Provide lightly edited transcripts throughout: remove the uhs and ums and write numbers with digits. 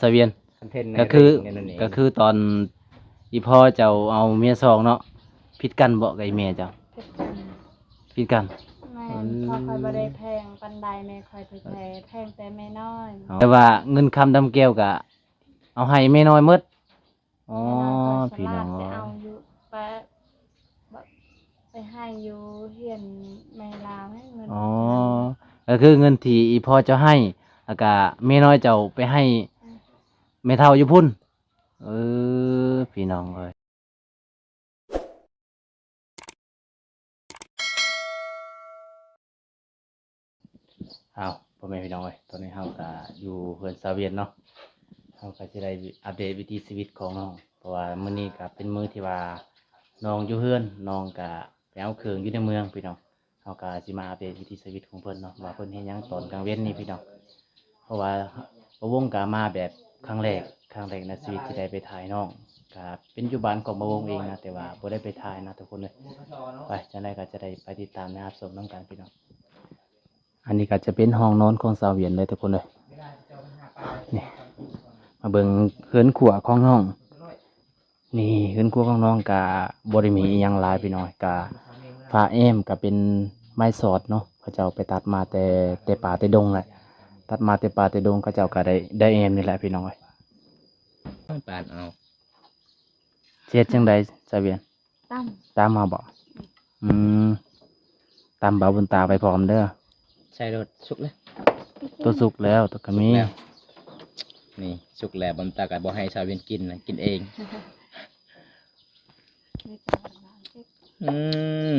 สเวียนคอนเทนต์ใน ก็คือ เรื่องนี้ ก็คือตอนอีพ่อเจ้าเอาเมียสองเนาะผิดกันบ่กับอีเมียเจ้า เก็บกัน ผิดกัน แม่พอคอยบ่ได้แพงปันใดแม่คอยไปแพงแต่แม่น้อย แต่ว่าเงินคำดำแก้วก็เอาให้แม่น้อยหมดอ๋อ แม่ พี่ น้ น้ อ อย ง คอยส เอ้ ลาด ย ไปเอาอยู่ไปให้อยู่เฮียนแม่ลาวให้เงิน อ๋อก็คือเงินที่อีพ่อเจ้าให้แล้วก็แม่น้อยเจ้าไปให้แม่เฒ่าอยู่พุ่นพี่น้องเอ้ยเอาพ่อแม่พี่น้องเอ้ยตอนนี้เฮาก็อยู่เฮือนซาเวียนเนาะเฮาก็สิได้อัปเดตวิถีชีวิตของน้องเพราะว่ามื้อนี้ก็เป็นมื้อที่ว่าน้องอยู่เฮือนน้องก็ไปเอาเครื่องอยู่ในเมืองพี่น้องเฮาก็สิมาอัปเดตวิถีชีวิตของเพิ่นเนาะว่าเพิ่นเฮ็ดหยังตอนกลางเว้นนี่พี่น้องเพราะว่าบ่วงก็มาแบบครั้งแรกในชีวิตที่ได้ไปถ่ายน้องก็เป็นอยู่บ้านของบ่วงเองนะแต่ว่าบ่ได้ไปถ่ายนะทุกคนเลยไปจังได๋ก็จะได้ไปติดตามนะครับชมนํกันพี่น้องอันนี้ก็จะเป็นห้องนอนของสาวเวียนเลยทุกคนเลยนี่มาเบิ่งเฮือนขัวของน้องนี่เฮือนขัวของน้องก็บ่ได้มีอิหยังหลายพี่น้อยก็ผ้าแอมก็เป็นไม้สอดเนาะเขาเจ้าไปตัดมาแต่ป่าแต่ดงแหละตัดมาแต่ป่าแต่ดงเขาเจ้าก็ได้แอมนี่แหละพี่น้องเอ้ย ปานเอา เฮ็ดจังไดสาวเวียน ตั้ม ตามมาบ่อืมตามเบาบนตาไปพร้อมเด้อ ใช่รถสุกเลย ตัวสุกแล้วตัวก็มี แล้วนี่สุกแล้วบำตากับบ่ให้ชาวเวียนกินนะกินเอง ไม่กล้าบ้านเก็บ อืม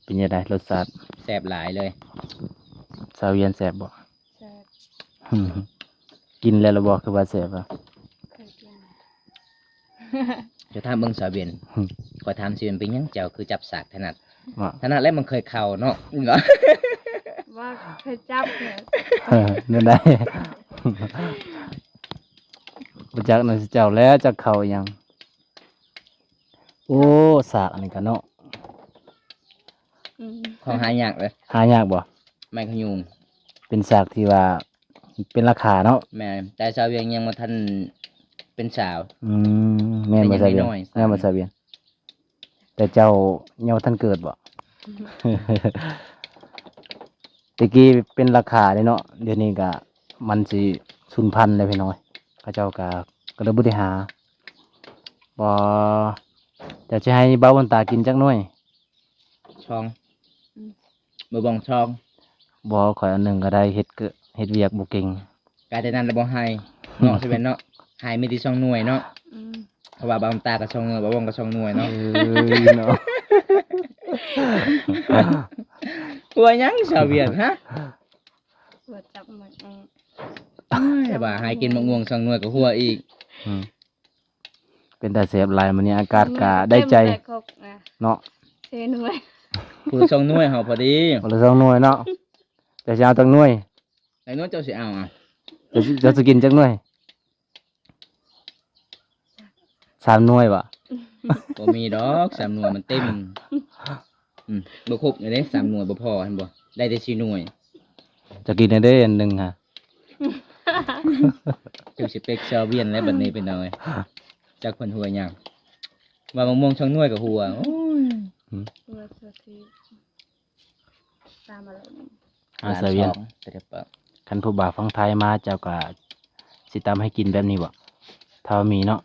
เป็นยังไงรสชาติ แซ่บหลายเลย สาวเวียนแสบบ่ แซ่บ กินแล้วละบ่คือว่าแสบอ่ะ เคยกิน จะถามเบิ่งชาวเวียนขอถามสิเป็นหยังเจ้าคือจับสากถนัด ว่า ถนัดแล้วมันเคยเข่าเนาะเหรอ ว่าเคยจับเนี่ย นั่นได้ บ่จักนั่นสิเจ้าแล้วจักเข้าอิหยังโอ้สากอันนี้กันเนาะ อืม ของหายากเลย หายากบ่ ไม้ขยุง เป็นสากที่ว่าเป็นราคาเนาะ แม่แต่ชาวเวียงยังมาทันเป็นสาว แม่นบ่ แต่ สาว ยัง เวียน น้อยๆ แม่นบ่สาวเวียนแต่เจ้ายังบ่ทันเกิดบ่ ตะกี้เป็นราคาเลยเนาะเดี๋ยวนี้ก็มันสิสูญพันธุ์เลยพี่น้อยเขาเจ้าก็เลยบ่ได้หาบ่แต่จะให้เบาบนตากินจักหน่อย ช่องมือบองช่อง บ่ข่อยอันหนึงก็ได้เฮ็ดเวียกบ่เก่ง กลายแต่นั้นแล้วบ่ให้เนาะใช่ไหมเนาะให้มีที่ช่องหน่วยเนาะ อืม เพราะว่าบำตากับช่องหน่วยบ่บองกับช่องหน่วยเนาะ เนาะ ตัวหยังชาวเวียงฮะ เปิดจับมันเอง แต่ว่าให้กินมะม่วงช่องหน่วยกับหัวอีก อืมเป็นตาแสบหลายมื้อนี้อากาศก็ได้ใจ เต็มแต่ครกนะ เนาะ เทหน่วย ผู้ช่องหน่วยเฮาพอดี คนละ2หน่วยเนาะแต่สิเอาจักหน่วย ไอ้หน่วยเจ้าสิเอาอ่ะ จะสิกินจักหน่วย3หน่วยบ่ บ่มีดอก3หน่วยมันเต็มบ่ครบเลยเด้3หน่วยบ่พอหั่นบ่ได้แต่4หน่วย จะกินได้เด้ออันหนึงฮะ เจ้าสิเป็กชาวเวียนแล้วบัดนี้เป็นเอาไงจักเพิ่นหัวหยังว่ามะม่วงช่องหน่วยกับหัวโอ้ย เปิดตัวทีตามมาเลย สาวเวียน ล้านสองแต่เดี๋ยวเปิด คันผู้บ่าวฟังไทยมาเจ้าก็สิตามให้กินแบบนี้บ่ถ้ามีเนาะ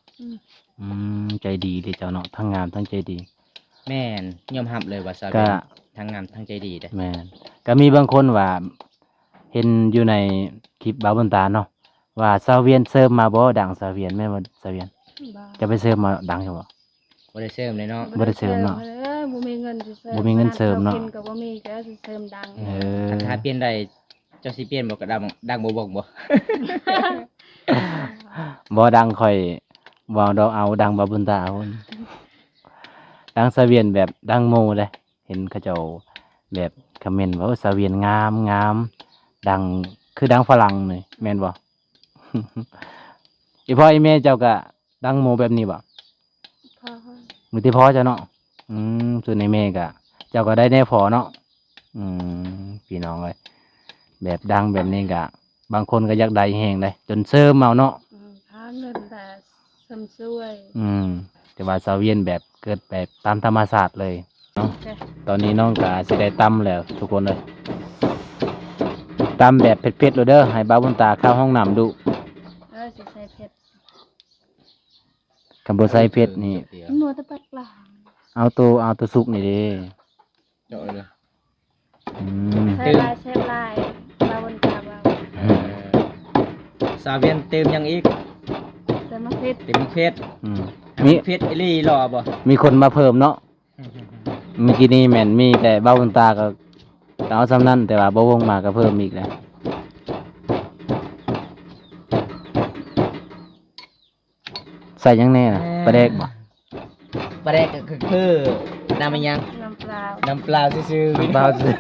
อืม ใจดีเลยเจ้าเนาะทั้งงามทั้งใจดี แม่นยอมรับเลยว่าชาว ก็ เวียนทั้งงามทั้งใจดีเด้อ แม่นก็มีบางคนว่าเห็นอยู่ในคลิปบ่าวบนตาเนาะว่าสาวเวียนเสิร์ฟมาบ่ดังสาวเวียนแม่นบ่สาวเวียน บ้า จะไปเสิร์ฟมาดังใช่บ่ บ่ได้เสริมเลยเนาะ บ่ได้เสริมเนาะ บ่มีเงินสิเสริม บ่มีเงินเสริมเนาะ กินก็บ่มีก็สิเสริมดัง เออ อันถ้าเปลี่ยนได้เจ้าสิเปลี่ยนบ่ก็ดังบ่บอกบ่ บ่ดังค่อยบ่ดอกเอาดังบ่าวบนตาเอาดังสาวเวียนแบบดังโมเด้เห็นเขาเจ้าแบบคอมเมนต์ว่าโอ้สาวเวียนงามงามดังคือดังฝรั่งนี่แม่นบ่ อีพ่ออีแม่เจ้าก็ดังโมแบบนี้บ่ พอ มือที่พ่อเจ้าเนาะส่วนในแม่ก็เจ้าก็ได้แน่พอเนาะพี่น้องเลยแบบดังแบบนี้ก็บางคนก็อยากได้แฮงเลยจนเสริมเอาเนาะ จ สมช่วย แต่ว่าสาวเวียนแบบเกิดแบบตามธรรมศาสตร์เลยเนาะ จ้ะ ตอนนี้น้องก็สิได้ตำแล้วทุกคนเลยตำแบบเผ็ดๆเลยเด้อให้บ่าวบุญตาเข้าห้องน้ำดู สิใส่เผ็ด คำบ่ใส่เผ็ดนี่ นัวแตะปัดหลัง เอาตัวสุกนี่เด้ เจาะเลย อืม ใส่ลายเซฟลายบาบนตาบา สาวเวียนเติมยังอีก แต่มาเผ็ด เติมเฟส อืม มี มี เฟสอีหลี่รอบ่ มีคนมาเพิ่มเนาะเมื่อกี้นี้แม่นมีแต่บ่าวบุญตาก็เอาซ้ำนั้นแต่ว่าบ่วงมาก็เพิ่มอีกแล้วใส่หยังแน่น่ะปลาแดกบ่ ปลาแดกก็คือน้ำมันยัง น้ำเปล่า น้ำเปล่าซื่อๆพี่น้ บ่า อ ว ง ซื้อ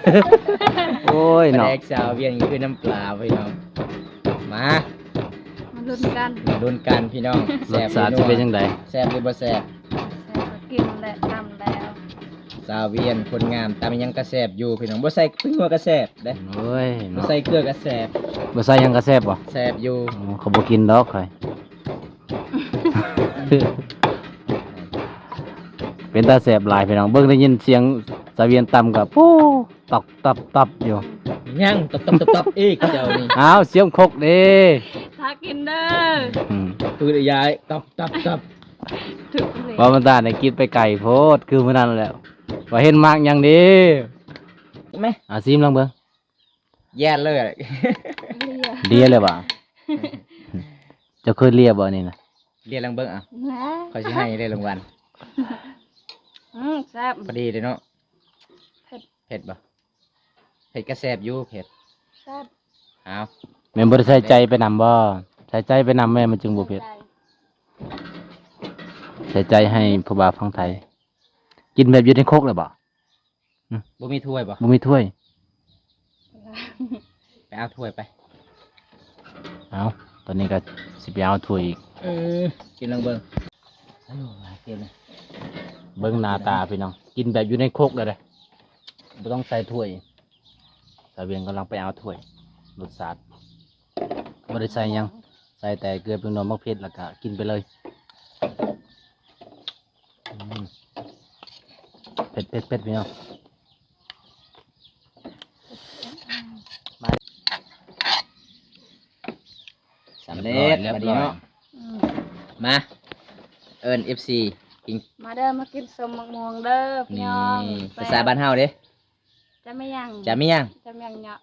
โอ้ย ปลา เนาะ แดกสาวเวียนก็คือน้ำเปล่าพี่น้องมา มาลุ้นกัน มาลุ้นกันพี่น้อง รสชาติสิเป็นจังได แซ่บหรือบ่แซ่บ ใส่ก็กินและตำแล้ว สาวเวียนคนงามตามยังกระแซ่บอยู่พี่น้องบ่ใส่เพิ่งว่ากระแซ่บเด้ โอ้ย บ่ เนาะ ใส่เกลือกระแซ่บ บ่ใส่หยังก็แซ่บบ่ แซ่บอยู่ อ๋อเขาบ่กินดอกข่อย เป็นตาแซ่บหลายพี่น้องเบิ่งได้ยินเสียงสะเวียนต่ำกับปู้ตอกตับตับอยู่ ยังตบอีกเจ้านี่ อ้าวเสียงคกเด้ ถ้ากินเด้อ อืม ปืนยายตบ ถึกเลย ว่ามันตาได้กินไปไก่โพดคือมื้อนั้นแหล้วว่าเห็นมากหยังเดี ไหม ซิมลองเบิ่ง แย่เลย เลีย เลียเลยบ่ เจ้าเคยเลียบ่นี่นะ เรียนลังเบิ้งอ่ะ นะ เขาสิให้ได้รางวัล แซ่บ พอดีเลยเนาะ เผ็ด เผ็ดบ่เผ็ดกระแซ่บอยู่เผ็ด แซ่บ เอา แม่นบ่ได้ใส่ใจไปนำบ่ใส่ใจไปนำแม่มันจึงบ่เผ็ด ใส่ใจให้ผู้บ่าวฟังไทย กินแบบอยู่ในครกเลยบ่ บ่มีถ้วยบ่ บ่มีถ้วย ไปเอาถ้วยไป เอาตอนนี้ก็สิไปเอาถ้วยอีก กินลังเบิ้งอายุหลายเกมเลย เบิ่งหน้าตาพี่น้อง กินแบบอยู่ในครกเลยเด้บ่ต้องใส่ถ้วยสาเวียนกำลังไปเอาถ้วยรสชาติบ่ได้ใส่หยัง ใส่แต่เกลือเป็นนมมะเผ็ดแล้วก็กินไปเลยอืมเผ็ดพี่น้อง สำเร็จ เรียบ บัด ร้ นี้ อย เนาะมา เอิ้น FC กิน มาเด้อมากินสมมะม่วงเด้อพี่ นี่ น้อง ภาษาบ้านเฮาเด้ จะไม่ยัง จะมียัง จะไม่ยังเนาะ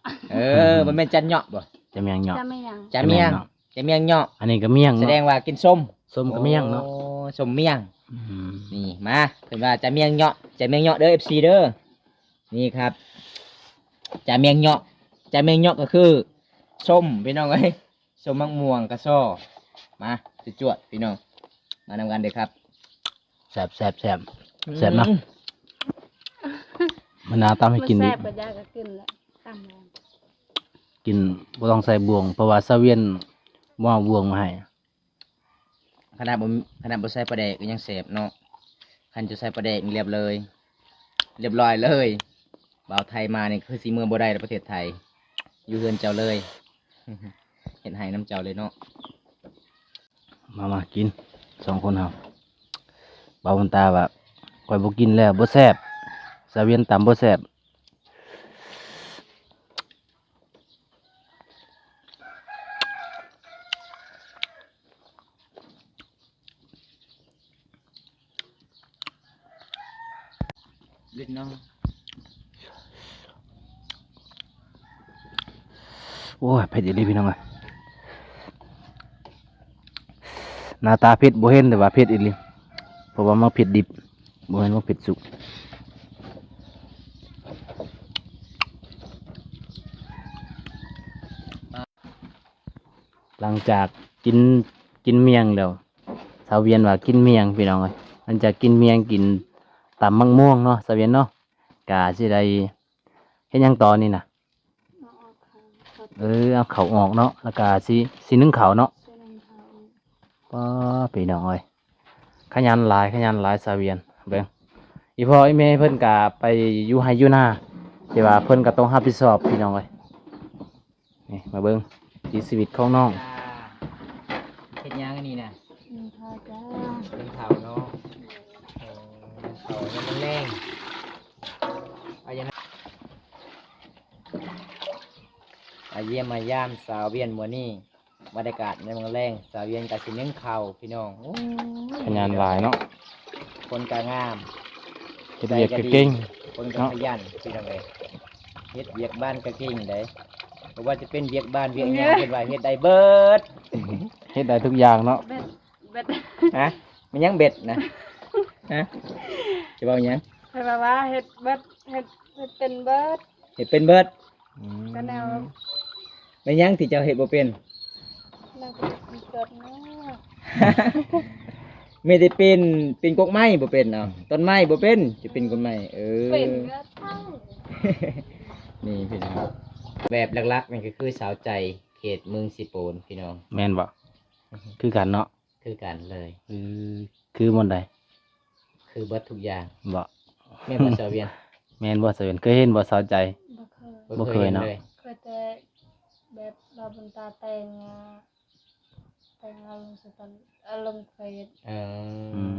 มันเป็นจันเหาะบ่ จะเมียงเหยาะ จะไม่ยัง จะเมียงจะเมียงเหาะ อันนี้ก็เมียง แส เนาะ ดงว่ากินส้ม ส้มก็เมียงเนาะ โอ้ส้มเมียง อืม นี่มาเพิ่นว่าจะเมียงเหาะจะเมียงเหาะเด้อ FC เด้อนี่ครับจะเมียงเหาะจะเมียงเหาะก็คือส้มพี่น้องเอ้ยส้มมะม่วงกระซ้อมาจวดๆพี่น้องมานำกันเด้อครับ แซ่บแซ่บเนาะมันน่าตามให้กิน แซ่ อี บ ก ก็ยากก็กินแหละตำแล้ว กินบ่ต้องใส่บวง เพราะว่าซาเวียนบ่เอาบวงมาให้ ขนาดบ่ใส่ปลาแดกก็ยังแสบเนาะคันจะใส่ปลาแดกนี่เรียบเลย เรียบร้อยเลยบ่าวไทยมานี่คือสีเมืองบ่ได้ในประเทศไทย อยู่เฮือนเจ้าเลย เห็นให้น้ำเจ้าเลยเนาะ มากินสองคนเฮาบ่าวบุญตาว่าข่อยบ่กินแล้วบ่แซ่บซาเวียนตำบ่แซ่บ ลิ้นเนาะ โอ้ยเผ็ดอีหลีพี่น้องเอ้ยหน้าตาเผ็ดบ่เห็นแต่ว่าเผ็ดอีหลีเพราะว่ามันเผ็ดดิบบ่เห็นว่าเผ็ดสุกหลังจากกินเมียงแล้วสาวเวียนว่ากินเมียงพี่น้องเอ้ยหลังจากกินเมียงกินตำมังม่วงเนาะสาวเวียนเนาะกะสิได้เฮ็ดหยังต่อนี่น่ะ เอาเขาออกเนาะแล้วก็สินึ่งเขาเนาะป้าพี่น้องเอ้ยขยันหลายสาเวียนเบิ่งอีพ่ออีแม่เพิ่นก็ไปอยู่ไร่อยู่นาแต่ว่าเพิ่นก็ต้องรับผิดชอบพี่น้องเอ้ยนี่มาเบิ่งชีวิตของน้อง เฮ็ดหยังอันนี้น่ะ น ข้าวจ้า กินข้าวเนาะข้าวยังมันแรงเอาอย่างนั้นมาเยี่ยมมาย่ามสาวเวียนมื้อนี้บรรยากาศในเมืองแรงสาวเวียนก็สินึ่งข้าวพี่น้องโอ้ย พยานหลายเนาะ คนก็งาม เฮ็ดเวียกก็เก่ง คนก็ขยันพี่น้องเอ้ยเฮ็ดเวียกบ้านก็เก่งได้บ่ว่าจะเป็นเวียกบ้านเวียกหยังเฮ็ดว่าเฮ็ดได้เบิด เฮ็ดได้ทุกอย่างเนาะ เบ็ด ฮะมันยังเบ็ดนะฮะจะบอกหยัง ให้แบบว่าเฮ็ดเบ็ดเฮ็ดเป็นเบิด เฮ็ดเป็นเบิด อืม ก็แนว มันยังที่เจ้าเฮ็ดบ่เป็น เราก็เกิดเนาะ ไม่ได้เป็นกกไม้บ่เป็นเนาะต้นไม้บ่เป็นจะเป็นกกไม้เป็นก็เท่า นี่พี่น้องแบบหลักๆนี่ก็คือสาวใจเขตเมืองสิโปนพี่น้อง แม่นบ่คือกันเนาะ คือกันเลย คือมันใด คือเบิดทุกอย่าง บ่ แม่นบ่สาวเวียน แม่นบ่เสวียนเคยเห็นบ่สาวใจ บ่เคย บ่เคยเนาะ ล เคยแต่แบบเราบนตาแต่งแต่งอารมณ์สตอนอารมณ์เฟซ เอ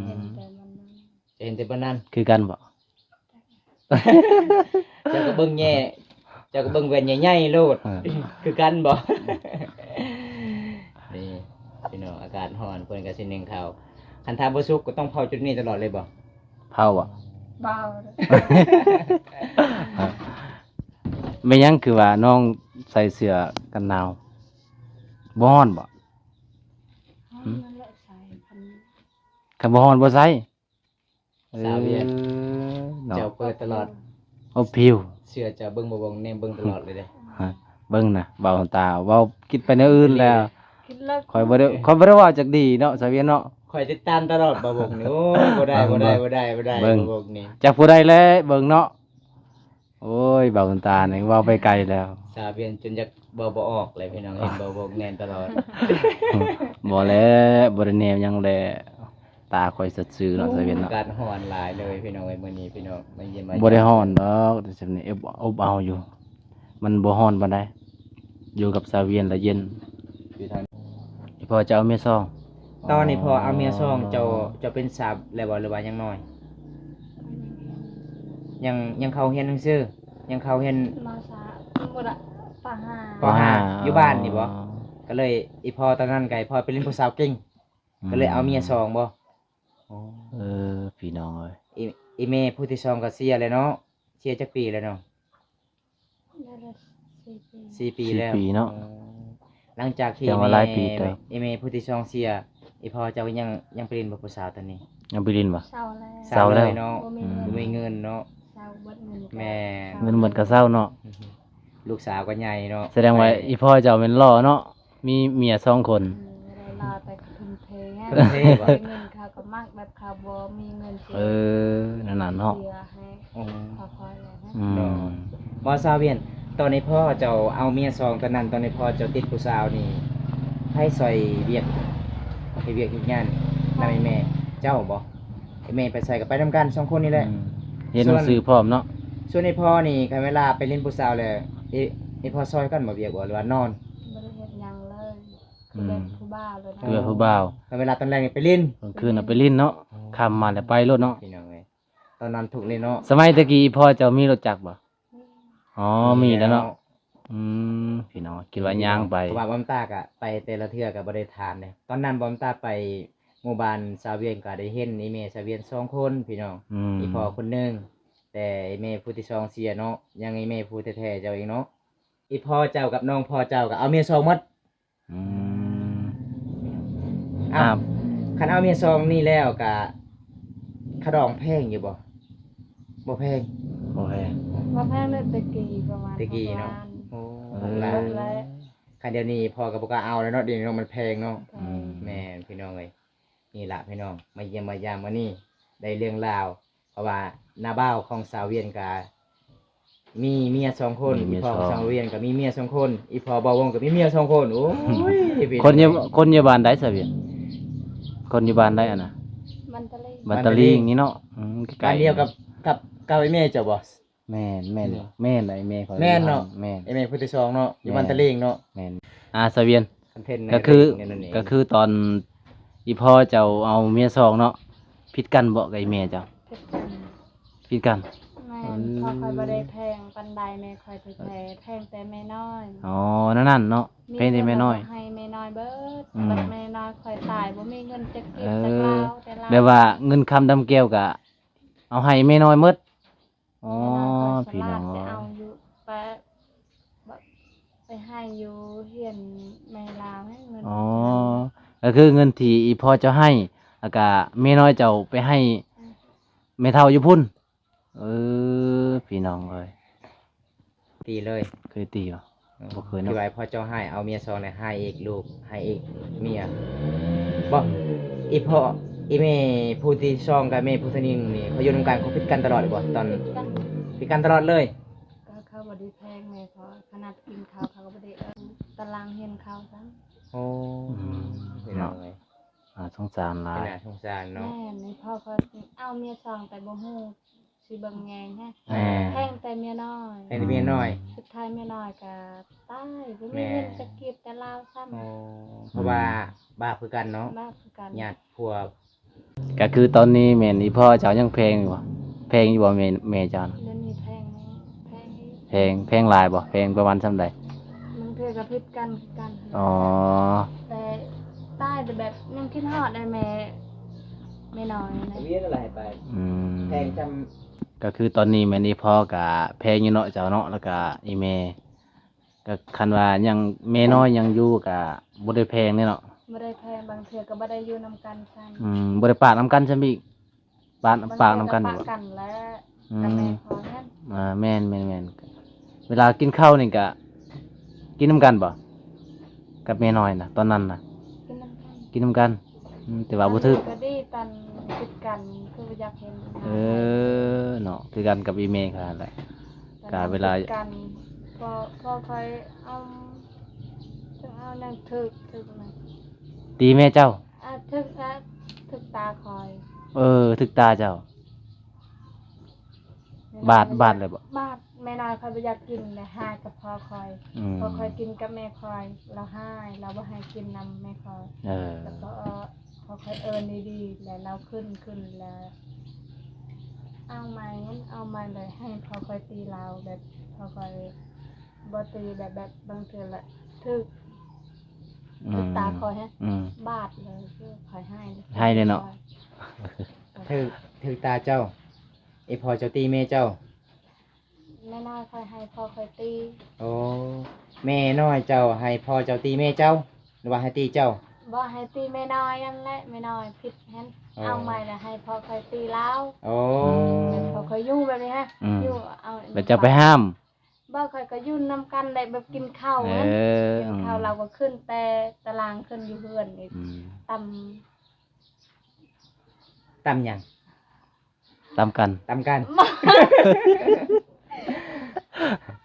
เห็นแต่มันนั้น จะเห็นแต่ปานนั้น คือกันบ่ เจ้าก็เบิ่งแย่เจ้าก็เบิ่งแว่นใหญ่ๆโลด คือกันบ่ นี่พี่น้องอากาศร้อนเพิ่นก็สินึ่งข้าวคันทาบ่สุกก็ต้องเผาจุดนี้ตลอดเลยบ่ เผาบ่ เบาเลย ไม่ยังคือว่าน้องใส่เสื้อกันหนาวบ่ฮ้อนบ่ นั่นแหละใส่พัน คันบ่ฮ้อนบ่ใส่ สาวเวียน เนาะ เจ้าเปิดตลอด โอ้พิว เชื่อเจ้าเบิ่งบ่เบิ่งแนมเบิ่งตลอดเลยเด้ ฮะเบิ่งน่ะเบาตาเว้าคิดไปแนวอื่นแล้ว คิดเลิก ข่อยบ่ได้ว่าจักดีเนาะสาเวียนเนาะ ข่อยติดตามตลอดบ่เบิ่งนี่โอ้ยบ่ได้บ่ได้บ่ได้บ่ได้ เบิ่ง บ่เบิ่งนี่ จักผู้ใดแลเบิ่งเนาะโอ้ยเบาตานี่เว้าไปไกลแล้ว สาวเวียนจนจักบ่ออกเลยพี่น้องเห็นบ่เบิ่งแน่นตลอด บ่แล้วบ่ได้แนวหยังแลตาข่อยสดชื่อเนาะสาเวียน อา เนาะ กาศร้อนหลายเลยพี่น้องเอ้ยมื้อนี้พี่น้องมาเยี่ยมมา บ่ได้ฮ้อนดอกแต่ซั่นนี่อบเอาอยู่ มันบ่ฮ้อนปานใดอยู่กับสาเวียนแล้วเย็น อยู่ทาง พอจะเอาเมียซอง ตอนนี้พอเอาเมียซองเจ้าเป็นสาวแล้วบ่หรือว่ายังน้อย ยังเข้าเรียนหนังสือยังเข้าเรียน มาสาหมดอะปะหา ปห้าอยู่บ้านนี่บ่ ก็เลยอีพอตอนนั้นไก่พอไปเล่นผู้สาวเก่งก็เลยเอาเมียซองบ่ เออพี่น้องเอ้ย อีเมผู้ที่ซองก็เสียเลยเนาะเสียจักปีแล้วเนาะ ได้ละ4 ปี 4 ปีแล้ว 4 ปีเนาะ หลังจากที่ แต่ว่าหลายปีเติบ อีเมผู้ที่ซองเสียอีพอเจ้ายังไปเล่นบ่ผู้สาวตอนนี้ ยังไปเรียนบ่ เศร้าแล้ว เศร้าแล้ว เนาะ บ่มี บ่มีเงินเนาะ เศร้าเบิดเงิน แม่ เงินหมดก็เศร้าเนาะ ลูกสาวก็ใหญ่เนาะ แสดงว่าอีพ่อเจ้าเป็นล่อเนาะมีเมีย2 คน ได้ลาแต่ทุ่มเทให้ เท่บ่ เงินเขาก็มักแบบเขาบ่มีเงินเสีย เออนั่นน่ะเนาะ เสียให้ อืม คอยๆเลยนะ อืม บ่ซาวเวียนตอนนี้พ่อเจ้าเอาเมียซองตอนนั้นตอนนี้พ่อเจ้าติดผู้สาวนี่ให้ซอยเวียกให้เวียกเฮ็ดงานนำไอ้แม่เจ้าบ่ไอ้แม่ไปใส่กับไปนํกัน2คนนี่แหละ เรียนหนังสือพร้อมเนาะ ส่วนไอ้พ่อนี่คันเวลาไปเล่นผู้สาวแล้วไอ้พ่อซอยกันบ่เวียกบ่หรือว่านอน บ่ได้เฮ็ดหยังเลยคือแบบผู้บ้าเลยนะ เพื่อผู้บ่าว คันเวลาตอนแรกนี่ไปเล่น กลางคืนน่ะไปเลินเนาะค่ำมาแล้วไปรถเนาะ พี่น้องเอ้ยตอนนั้นถูกเลยเนาะ สมัยตะกี้พ่อเจ้ามีรถจักรบ่อ๋อมีแล้วเนาะอืมพี่น้องคิดว่าย่างไป เพราะว่าบอมตากะไปแต่ละเทื่อก็บ่ได้ทานเลยตอนนั้นบอมตาไปหมู่บ้านซาเวียนก็ได้เห็นไอ้แม่ซาเวียน2คนพี่น้อง อืม อีพ่อคนหนึงแต่ไอ้แม่ผู้ที่สองเสียเนาะยังไอ้แม่ผู้แท้ๆเจ้าเองเนาะอีพ่อเจ้ากับน้องพ่อเจ้าก็เอาเมียซองหมด อืม อ้าวคันเอาเมียซองนี่แล้วก็ขะดองแพงอยู่บ่บ่แพง โอเค ว่าแพงเลยตะกี้ประมาณ ตะกี้เนาะ 6 โอ้ เออ หลานคันเดี๋ยวนี้พ่อก็บ่กล้าเอาแล้วเนาะเดี๋ยวนี้เนาะมันแพงเนาะ อืม แม่นพี่น้องเอ้ยนี่ล่ะพี่น้องมาเยี่ยมมายามมื้อนี้ได้เรื่องราว เพราะว่าหน้าบ้าวของสาวเวียนกามีเมีย2คน มีเมี อี ย พ่อ สอง สาวเวียนก็มีเมีย2คนอีพ่อบ่าวงก็มีเมีย2คนโอ้ยพี่ คนอยู่คนอยู่บ้านใดซะเวียนคนอยู่บ้านใดอ่ะนะ มันตะเลย บ้านตะลีอย่างนี้เนาะอืมใกล้ การ ๆ เดียวกับไอ้แม่เจ้าบ่ แม่นแม่น เหรอ แม่นไอ้แม่เขา แม่นเนาะ แม่น ไอ้แม่ผู้ที่สองเนาะอยู่ แม่น บ้านตะเลงเนาะ แม่นสะเวียน คอนเทนต์ใน ก็คือ นั่นเอง ก็คือตอน อีพ่อเจ้าเอาเมียสองเนาะผิดกันบ่กับอีแม่เจ้า ผิดกัน ผิดกัน แม่พอคอยบ่ได้แพงปันใดแม่คอยถึงแพงแต่แม่น้อย อ๋อนั่นเนาะเพลงได้แม่น้อย ให้แม่น้อยเบิด อืม บัดแม่น้อยคอยตายบ่มีเงินจะเก็บ เอ จะ อ ลาวแต่ลาว แบบว่าเงินคำดำแก้วก็เอาให้แม่น้อยหมดอ๋อ แม่ พี่ น้ น้ อ อย ง คอยสลาด เอ้ ไปเอา ย อยู่ไปแบบไปให้อยู่เฮียนแม่ลาวให้เงิน อ๋อก็คือเงินที่อีพ่อเจ้าให้แล้วก็แม่น้อยเจ้าไปให้แม่เฒ่าอยู่พุ่นเออพี่น้องเอ้ย ตีเลย เคยตีบ่ บ่เคยเนาะ ที่ไว้พ่อเจ้าให้เอาเมียซองเนี่ยให้อีกลูกให้อีกเมียบ่อีพ่ออีแม่ผู้ที่ซองกับแม่ผู้ที่นิ่งนี่เขาอยู่นำกันเขาพิดกันตลอดบ่ตอน ผิดกัน พิดกันตลอดเลย ก็เขาบ่ได้แพงแม่พอขนาดกินข้าวเขาก็บ่ได้ตารางเห็นข้าวซ้ำ โอ้พี่น้องเอ้ย สงสารหลา ข ย นาดสงสารเนาะ แม่นี่พ่อก็เอาเมียซองแต่บ่ฮู้สิเบิ่งแยงฮะ แม่ แพงแต่เมียน้อย ให้เมียน้อย สุดท้ายเมียน้อยก็ตายบ่ แม่ มีเงินจะเก็บแต่ลาวซ้ำ โอ้เพราะว่าบ้าคือกันเนาะ บ้าคือกัน ญาติพวก ก็คือตอนนี้แม่นอีพ่อเจ้ายังแพงอยู่บ่แพงอยู่บ่แม่เจ้าน่ะ เดี๋ยวนี้แพงไหมแพงอีก แพงหลายบ่แพงประมาณส่ำใด มันเทื่อก็ผิดกันคือกัน อ๋อ แต่ตายแต่แบบยังคิดฮอดได้แม่น้อยนะ เวียนอะไรไป อืม แพงจ ก็คือตอนนี้แม่นอีพ่อก็แพงอยู่เนาะเจ้าเนาะแล้วก็อีแม่ก็คันว่ายังแม่น้อยยังอยู่ก็บ่ได้แพงแน่เนาะ บ่ได้แพงบางเทื่อก็บ่ได้อยู่นํกันซ้ำ บ่ได้ปากนํกันซั่นอีกปากนํกัน บา อง ยู่ เทื่ บ่ ปะกันแล้ว อื กับ ม แม่พอนั่น แม่นเวลากินข้าวนี่ก็กินนํกันบ่กับแม่น้อยน่ะตอนนั้นน่ะ กินนำกัน กินนํกันแต่ว่าบ่ถึก ก็ดีตันผิดกันคืออยากเห็นหน้า เนาะคือกันกับอีเมค่ะแหละ กะเวลา ผิดกันพอคอยเอาถึงเอานั่งถึกนะ ตีแม่เจ้า ถึกตาคอย ถึกตาเจ้า บาดเลยบ่ บาดแม่น้อยคอยบ่อยากกินเลยหายกับพอคอย อืม พอคอยกินกับแม่คอยเราหายเราบ่ให้กินนำแม่คอย เออ แล้วก็พอคอยเอิญดีๆแล้วเราขึ้นแล้ว เอาไม้เลยให้พอคอยตีเราแบบพอคอยบ่ตีแบบบางเทื่อละถึก อืม ตาคอยฮะ อืม บาดเลยคือคอยให้ ให้เลยเนาะ ำถือตาเจ้าไอพอเจ้าตีแม่เจ้า แม่น้อยคอยให้พอคอยตี โอ้แม่น้อยเจ้าให้พ่อเจ้าตีแม่เจ้าหรือว่าให้ตีเจ้า บ่ให้ตีแม่น้อยนั่นแหละแม่น้อยผิดฮัน อ๋อ เอาไม้ละให้พอคอยตีแล้ว โอ้ พอคอยอยู่แบบนี้ฮะ อืม อยู่เอา แล้วจะไปห้าม บ่คอยก็อยู่นำกันได้แบบกินข้าว เอ นั้น อ กินข้าวเราก็ขึ้นแต่ตารางขึ้นอยู่เฮือนนี่ อืม ตำ ตำหยัง ตามกัน ตำกัน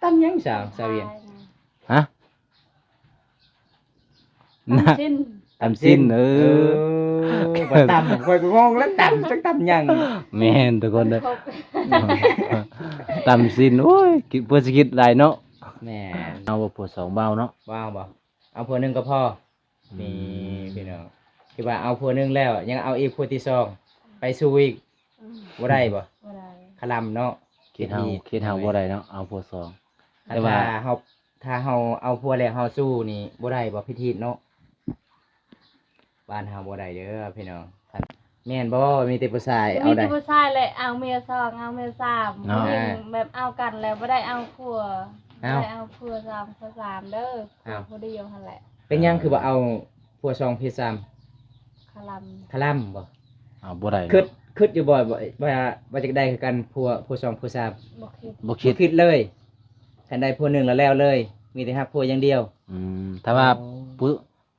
ตำหยังสาวเวียน ฮะ ตำชิ้น ตามสิ้นบ่ตำคอยก็งงแล้วตำจักตำหยัง แม่นทุกคนเด้อ ครบ ตามสิ้นโอ้ยคิดเพื่อสิคิดหลายเนาะ แม่น เอาบ่ปวดสองเบาเนาะ ว้าวบ่เอาผัวหนึงก็พอนี่พี่น้องคือว่าเอาผัวหนึงแล้วยังเอาอีกผัวที่สองไปสู้อีก อืม บ่ได้บ่ บ่ได้ คลำเนาะ คิดเฮาบ่ได้เนาะเอาปวดสอง แต่ แต่ ว่า ว่าถ้าเฮาเอาผัวแล้วเฮาสู้นี่บ่ได้บ่พิธีเนาะบ้านเฮาบ่ได้เด้อพี่น้องแม่นบ่มีแต่ผู้ชายเอา มี ได้ แต่ผู้ชายเลยเอาเมียสองเอาเมียสาม เนาะ ผู้หญิงแบบเอากันแล้วบ่ได้เอาผัวบ่ เอา ได้เอาผัวสามผัวสามเด้อผัว เอา ผู้เดียวหั่นแหละ เป็นหยังคือบ่เอาผัวสองผัวสาม คล คลำบ่ เอาบ่ได้เนาะ คิดอยู่บ่ว่าจะได้คือกันผัวสองผัวสาม ำบ่คิด บ่คิด คิดเลยคันได้ผัวหนึงแล้วเลย มีแต่ฮักผัวอย่างเดียว ถ้าว่าผู้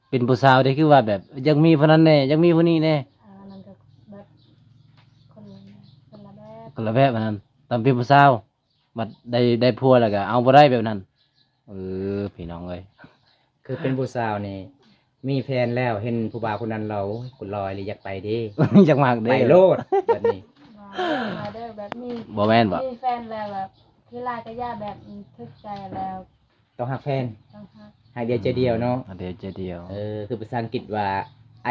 เป็นผู้สาวได้คือว่าแบบยังมีผู้นั้นแน่ยังมีผู้นี้แน่ นั่นก็แบบคนละแบบ คนละแบบอันนั้นตอนเป็นผู้สาวบัดได้ผัวแล้วก็เอาบ่ได้แบบนั้นพี่น้องเอ้ย คือเป็นผู้สาวนี่มีแฟนแล้วเห็นผู้บ่าวคนนั้นเรากุลอยหรืออยากไปเดิ จักมาก ไป เด้ โลดแบบนี้ มาเด้อแบบมี บ่แม่นบ่ มีแฟนแล้วแบบคือลายก็ย่าแบบทึกใจแล้ว ต้องหักแฟน ต้องฮัก หักเดียวใจเดียวเนาะ อันเดียวใจเดียว คือภาษาอังกฤษว่า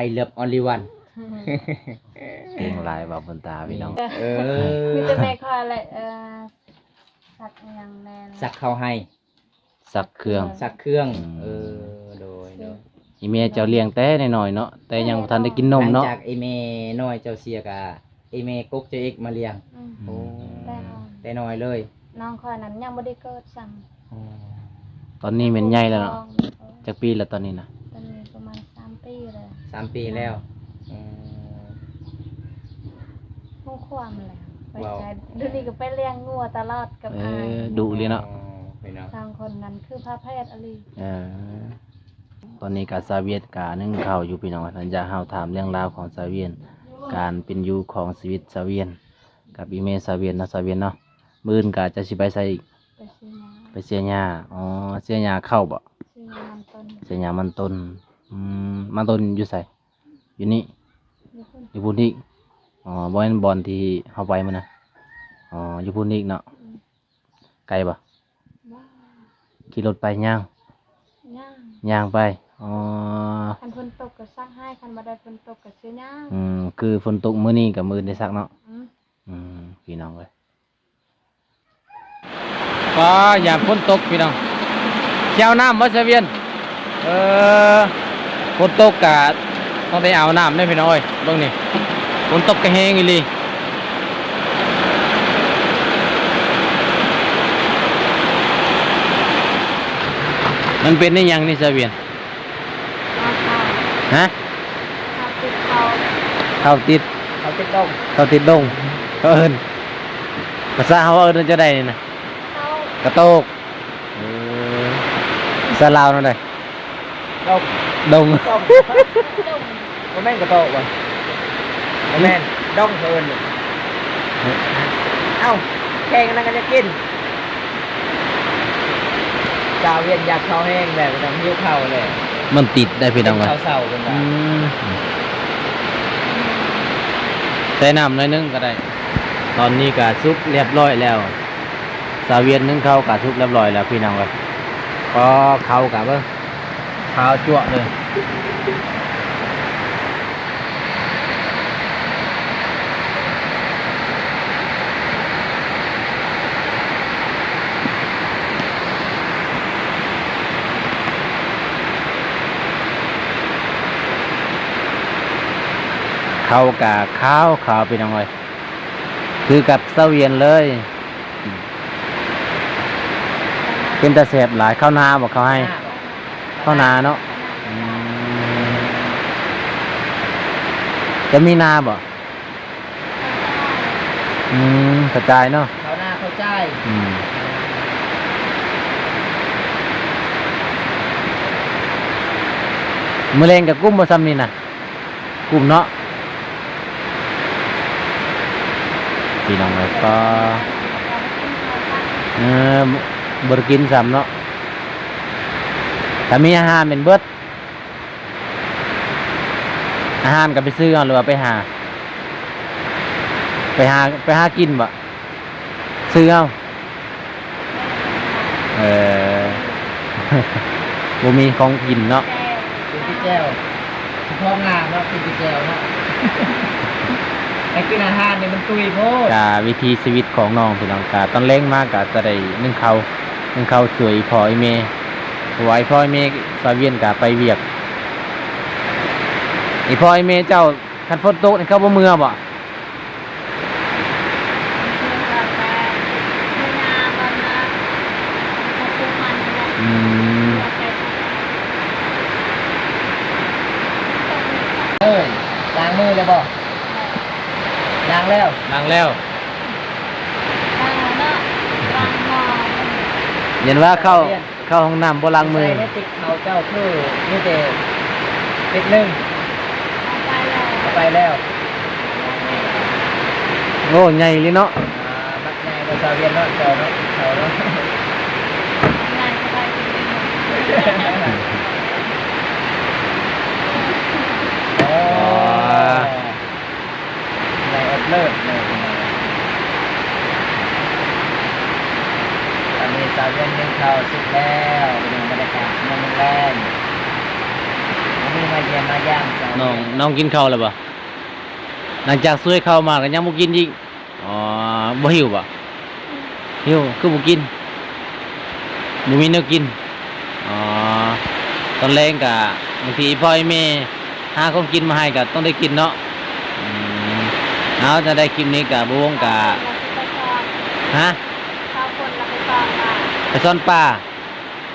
I love only one เก่งหลายบ่บนตาพี่น้อง เออ มีแต่แม่คอยอะไรสักอย่างแน่นะ สักเข้าให้ สักเครื่อง สักเครื่อง อืม โดย อีเมเจ้าเลี้ยงแต่น้อยๆเนาะแต่ยังบ่ทันได้กินนม หลั เนาะ งจากไอเมน้อยเจ้าเสียกะไอเมกกเจ้าเอกมาเลี้ยง อืม โอ้ แต่น้อง แต่น้อยเลย น้องคอยนั้นยังไม่ได้เกิดซ้ ตอนนี้เป็นใหญ่แล้วเนาะ ำ จักปีแล้วตอนนี้นะ ตอนนี้ประมาณ3 ปีเลย 3 ปีแล้วอืม พุ่งความแล้วไป ว้าว ใช้เดูนี่ก็ไปเลี้ยงงัวตลอดกับอาย ดุเลยเนาะ พี่น้อง ทางคนนั้นคือพระแพทย์อลี เออตอนนี้กาซาเวียตกานึ่งข้าวอยู่พี่น้องท่านจะเฮาถามเรื่องราวของซาเวียน การเป็นอยู่ของชีวิตซาเวียน กับอีเมซาเวียนเนาะซาเวียนเนาะมื้อนกาจะสิไปใส่อีก ไปซื้อยา ไปเสียหญ้าอ๋อเสียหญ้าเข้าบ่ ซื้อยามันต้น เสียหญ้ามันต้นมันต้นอยู่ไสอยู่นี่ นี่คุณ อยู่พุ่นอีกอ๋อบ่แม่นบอนที่เฮาไปมื้อนะอ๋ออยู่พุ่นอีกเนาะไกลบ่ ว้า ขี่รถไปย่าง ย่าง ย่างไปอ๋อ คันฝนตกก็ซักให้คันบ่ได้ฝนตกก็ซื้อยา คือฝนตกมื้อนี้กับมื้อได้ซักเนาะ อืม พี่น้องเลยก็อย่าฝนตกพี่น้องเจ้าน้ำมัสเวียนฝนตกกะต้องได้เอาน้ำได้พี่น้องเอ้ยเบิ่งนี่ฝนตกกระแหงอีหลีมันเป็นได้ยังนี่เสเวียน เอาข้าว ฮะ ข้าวติดเขา เข้าติด เขาติดต้อง เข้าติดดงเขาเอิ้นภาษาเขาเอิ้นจะได้นี่นะ เขา กระโตกสลาวนั่นเลย ต้อง ดง ต้อง ดง บ่แม่นกระโตกบ่บ่แม่นดองเพิ่นเอ้าแข่งกันนั่นก็จะกินสาวเวียนอยากเข้าแห้งแบบต้องหิวข้าวเลย มันติดได้พี่น้องวะ ข้าวเศร้าเป็นว่า ใส่น้ำหน่อยนึงก็ได้ ตอนนี้ก็ซุปเรียบร้อยแล้ว สาเวียนนึ่งข้าวก็ซุปเรียบร้อยแล้วพี่น้องวะก็ข้าวกับข้าวจั่วเลย เข้ากับข้าวไปน้องเลยคือกับเสวียนเลย เป็นตะเสบหลายข้าวนาบอกเขาให้ข้าวนาเนาะจะมีนาบ่กระจายเนาะ ข้าวหน้าข้าวใจ มือเลงกับกุ้มบ่ซ้ำนี่นะกุ้มเนาะพี่น้องเลยก็บริกินซ้ำเนาะถ้ามีอาหารเป็นเบิดอาหารก็ไปซื้อเอาหรือว่าไปหากินบ่ซื้อเอาบ่มีของกินเนาะ แก้ว กินที่แก้วพร้อมงามเนาะกินที่แก้วเนาะไอ้กินอาหารนี่มันตุยโพด กาวิธีชีวิตของน้องพี่น้องกาตอนเล้งมากกาจะได้นึ่งข้าวสวยพอไอเมไว้พอไอเมสาเวียนกาไปเวียกไอพอไอเมเจ้าคันฝนตกนี่เขาบ่เมื่อบ่ กาแฟมีนาบอนนะขอบคุณมันนะ เอ้ยล้างมือเลยบ่ล้างแล้ว ล้างแล้ว เนาะรังหมอ เห็นว่าเข้าห้องน้ำบ่ล้างมือ ใส่ในติ๊กเขาเจ้าคือนี่แต่ติ๊กหนึ่ง เอาไปแล้ว เอาไปแล้ว โอ้ใหญ่เลยเนาะ บักในภาษาเวียนเนาะเจ้าเนาะเขาเนาะ งานสบายจริง โอ้ในอดเลิศเลยตอนนี้สาวเวียนยังเข้าสุดแล้วเป็นบรรยากาศเมืองแรงวันนี้มาเยี่ยมมาย่างสาว น้องกินข้าวแล้วบ่หลังจากซื้อข้าวมาก็ยังบ่กินอีกอ๋อบ่หิวบ่หิวคือบ่กินบ่มีแนวกินอ๋อตอนแรงก็บางทีพ่อแม่หาของกินมาให้ก็ต้องได้กินเนาะอืมเอาจะได้คลิปนี้ก็บ่วงก็ฮะ ข้าวคนละไปก่อนมา ไปซ่อนปลา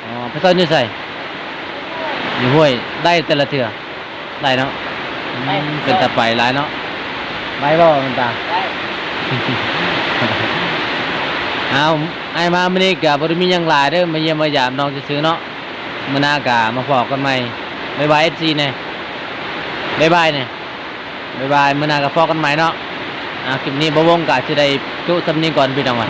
อ๋อไปซ่อนอยู่ไสอยู่ห้วยได้แต่ละเทื่อได้เนาะเป็นตาไปหลายเนาะไปบ่มันตา ได้ เอาไอ้มามื้อนี้ก็บ่ได้มีหยังหลายเด้อมาเยี่ยมมายามน้องซื่อๆเนาะมื้อหน้าก็มาพอกันใหม่บ๊ายบาย FC แน่บ๊ายบายแน่บ๊ายบายมื้อหน้าก็พอกันใหม่เนาะคลิปนี้บ่วงก็สิได้จุสำนี้ก่อนพี่น้องว่า